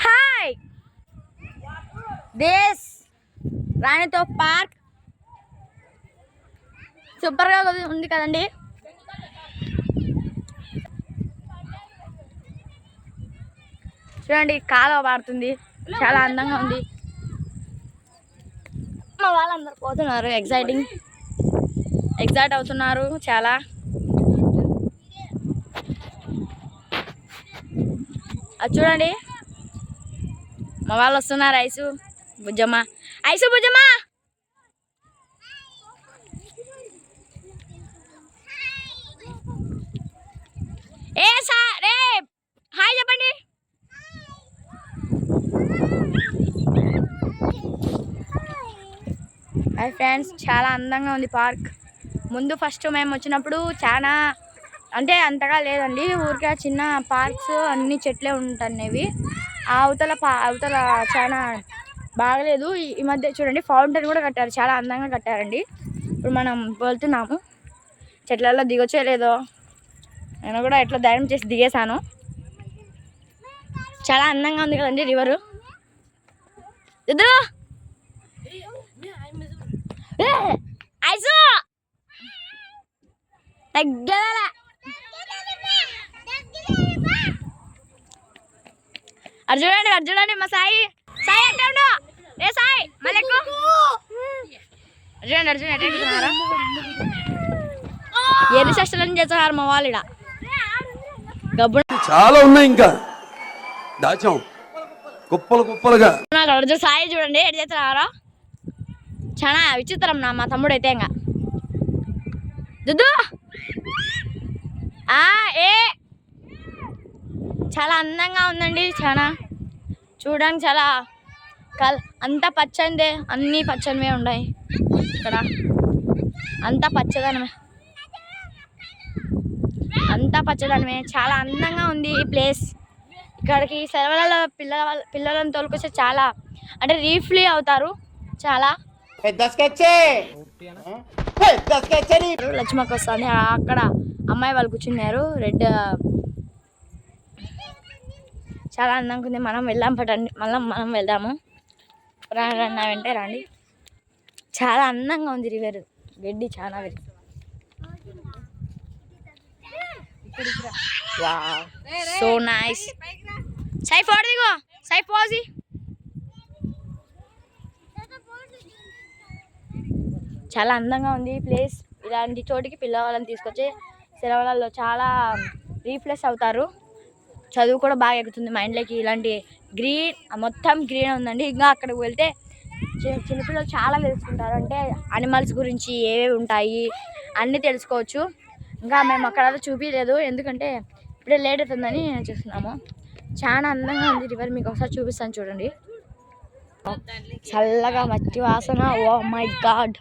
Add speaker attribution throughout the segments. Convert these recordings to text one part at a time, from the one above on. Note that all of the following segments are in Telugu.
Speaker 1: హాయ్ దిస్ రాణితో పార్క్ సూపర్గా ఉంది కదండి. చూడండి కాలువ పారుతుంది, చాలా అందంగా ఉంది. మా వాళ్ళందరూ పోతున్నారు, ఎగ్జైట్ అవుతున్నారు చాలా. అది చూడండి మా వాళ్ళు వస్తున్నారు. ఐసు బుజ్జమ్మ ఏ రే హాయ్ చెప్పండి. హాయ్ ఫ్రెండ్స్, చాలా అందంగా ఉంది పార్క్. ముందు ఫస్ట్ మేము వచ్చినప్పుడు చాలా అంటే అంతగా లేదండి, ఊరికే చిన్న పార్క్స్ అన్ని చెట్లే ఉంటున్నవి. అవతల చాలా బాగలేదు. ఈ మధ్య చూడండి ఫౌంటైన్ కూడా కట్టారు, చాలా అందంగా కట్టారండి. ఇప్పుడు మనం వెళ్తున్నాము, చెట్లలో దిగొచ్చో లేదో. నేను కూడా ఎట్లా ధైర్యం చేసి దిగేశాను. చాలా అందంగా ఉంది కదండి రివరు. అర్జునండి మా సాయి అంటే ఏ సాయి మళ్ళీ అర్జున్ ఎట్టున్నారా? ఎన్ని శస్త్రాలను చేస్తున్నారు మా వాళ్ళు. గబ్బు
Speaker 2: చాలా ఉన్నాయి, ఇంకా దాచాం కుప్పలుగా.
Speaker 1: అర్జున్ సాయి చూడండి ఎటు చేస్తున్నారా, చాలా విచిత్రం. మా తమ్ముడు అయితే ఇంకా దుద్దు ఏ చాలా అందంగా ఉందండి. చాలా చూడడానికి చాలా అంతా పచ్చనిదే, అన్నీ పచ్చనివే ఉన్నాయి ఇక్కడ. అంతా పచ్చదనమే, చాలా అందంగా ఉంది ఈ ప్లేస్. ఇక్కడికి సెలవులలో పిల్లలను తోలుకొస్తే చాలా అంటే రీఫ్లీ అవుతారు. చాలా లక్ష్మక్క వస్తుంది, అక్కడ అమ్మాయి వాళ్ళు కూర్చున్నారు రెడ్. చాలా అందంగా ఉంది. మనం పట్టండి, మనం వెళ్దాము. రండి వెంటే రండి. చాలా అందంగా ఉంది రివర్. గడ్డి చాలా సో నైస్. సైఫోజీ చాలా అందంగా ఉంది ఈ ప్లేస్. ఇలాంటి చోటికి పిల్లవాళ్ళని తీసుకొచ్చి సెలవులలో చాలా రీఫ్రెష్ అవుతారు. చదువు కూడా బాగా ఎక్కుతుంది మైండ్లోకి. ఇలాంటి మొత్తం గ్రీన్ ఉందండి. ఇంకా అక్కడికి వెళ్తే చిన్నపిల్లలు చాలా తెలుసుకుంటారు. అంటే అనిమల్స్ గురించి ఏవేవి ఉంటాయి అన్నీ తెలుసుకోవచ్చు. ఇంకా మేము అక్కడ చూపించలేదు, ఎందుకంటే ఇప్పుడే లేట్ అవుతుందని చూస్తున్నాము. చాలా అందంగా ఉంది రివర్, మీకు ఒకసారి చూపిస్తాను చూడండి. చల్లగా మట్టి వాసన. Oh my god.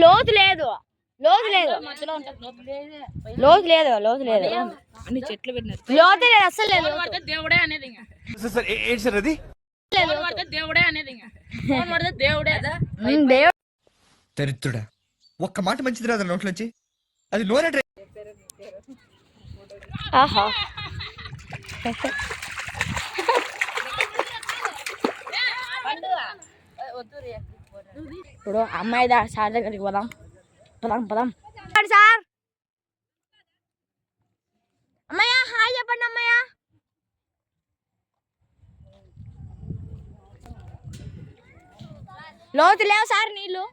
Speaker 1: లోతు లేదు అన్ని చెట్లు పెట్టినారు. లోతు లేదు, అస్సలు లేదు. దేవుడే అనేది
Speaker 3: దరిద్రుడా, ఒక్క మాట మంచిది రాదు నోట్లోంచి. అది నోరే.
Speaker 1: ఆహా ఇప్పుడు అమ్మాయి సార్ దగ్గరికి పోదాం. సార్ అమ్మయ్య హాయ్ చెప్పండి. అమ్మయ్య లోతు లేవు సార్, నీళ్ళు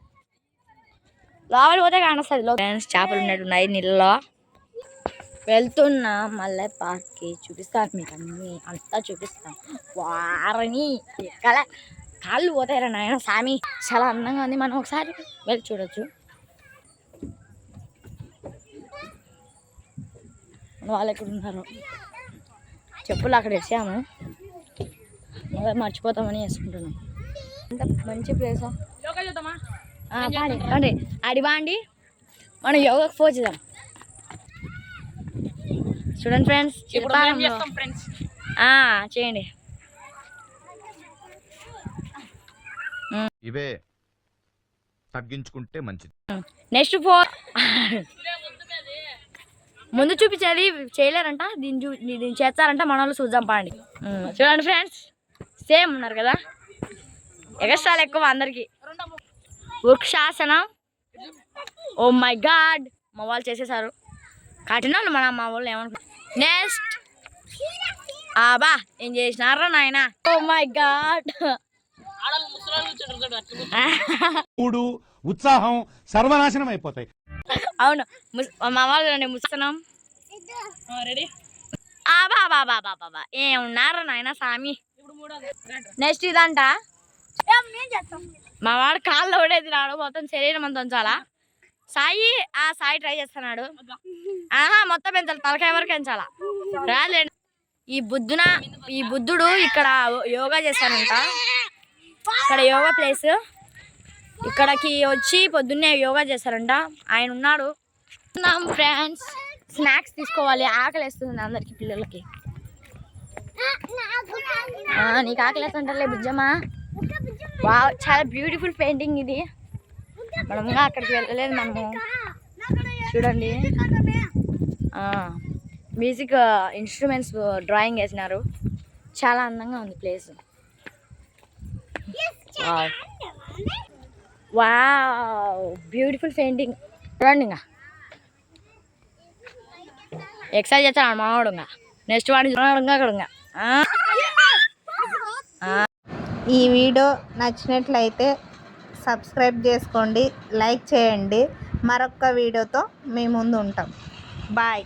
Speaker 1: లోపలి పోతే కానొస్తుంది. ఫ్రెండ్స్ చేపలు ఉన్నట్టున్నాయి నీళ్ళలో. వెళ్తున్నా మళ్ళీ పార్క్కి చూపిస్తాను మీకు, అన్నీ అంతా చూపిస్తాను. వారని కాళ్ళు పోతాయిరా నాయన సామి. చాలా అందంగా ఉంది, మనం ఒకసారి వెళ్ళి చూడొచ్చు. వాళ్ళు ఎక్కడ ఉన్నారు, చెప్పులు అక్కడ వేసాము, మర్చిపోతామని వేసుకుంటున్నాం. అంత మంచి ప్లేస్. అండి అడిబా అండి, మనం యోగాకి పోచుదాం. చూడండి ఫ్రెండ్స్, చేయండి.
Speaker 4: ఇవే తగ్గించుకుంటే మంచిది.
Speaker 1: నెక్స్ట్ ముందు చూపించేది చేయలేరంట, దీన్ని చేస్తారంట, మన వాళ్ళు చూద్దాం పాండి. చూడండి ఫ్రెండ్స్, సేమ్ ఉన్నారు కదా, ఎగస్ట్రాలు ఎక్కువ అందరికి. వృక్షాసనం, ఓ మై గాడ్, మా వాళ్ళు చేసేసారు. కఠినాలు మా వాళ్ళు ఏమనుకో. నెక్స్ట్ బా ఏం చేసినారా నాయన, ఓ మై గాడ్.
Speaker 4: ఉత్సాహం సర్వనాశనం అయిపోతాయి.
Speaker 1: అవును, మా వాళ్ళు ముసనం రెడీ. బాబా ఏమున్నారా నాయన స్వామి. నెక్స్ట్ ఇదంట, మా వాడు కాళ్ళు ఓడేది రాడు, మొత్తం శరీరం అంతా ఉంచాలా. సాయి ట్రై చేస్తున్నాడు. మొత్తం పెంచాలి, తలకాయ వరకు పెంచాలా, రాలేదు. ఈ బుద్ధుడు ఇక్కడ యోగా చేస్తారంట. ఇక్కడ యోగా ప్లేస్, ఇక్కడికి వచ్చి పొద్దున్నే యోగా చేస్తారంట. ఆయన ఉన్నాడు. ఫ్రెండ్స్, స్నాక్స్ తీసుకోవాలి, ఆకలి వేస్తుంది అందరికి, పిల్లలకి. నీకు ఆకలి వేస్తుంటారులే బుజ్జమ్మా. వావ్, చాలా బ్యూటిఫుల్ పెయింటింగ్ ఇది. మనముగా అక్కడికి వెళ్ళలేదు మనము. చూడండి, మ్యూజిక్ ఇన్స్ట్రుమెంట్స్ డ్రాయింగ్ వేసినారు. చాలా అందంగా ఉంది ప్లేస్. Wow, beautiful painting. చూడండి, ఇంకా ఎక్సైజ్ చేస్తాడు మావాడు. ఇంకా నెక్స్ట్ వాడిని చూడగా.
Speaker 5: ఈ వీడియో నచ్చినట్లయితే సబ్స్క్రైబ్ చేసుకోండి, లైక్ చేయండి. మరొక వీడియోతో మీ ముందు ఉంటాం. బాయ్.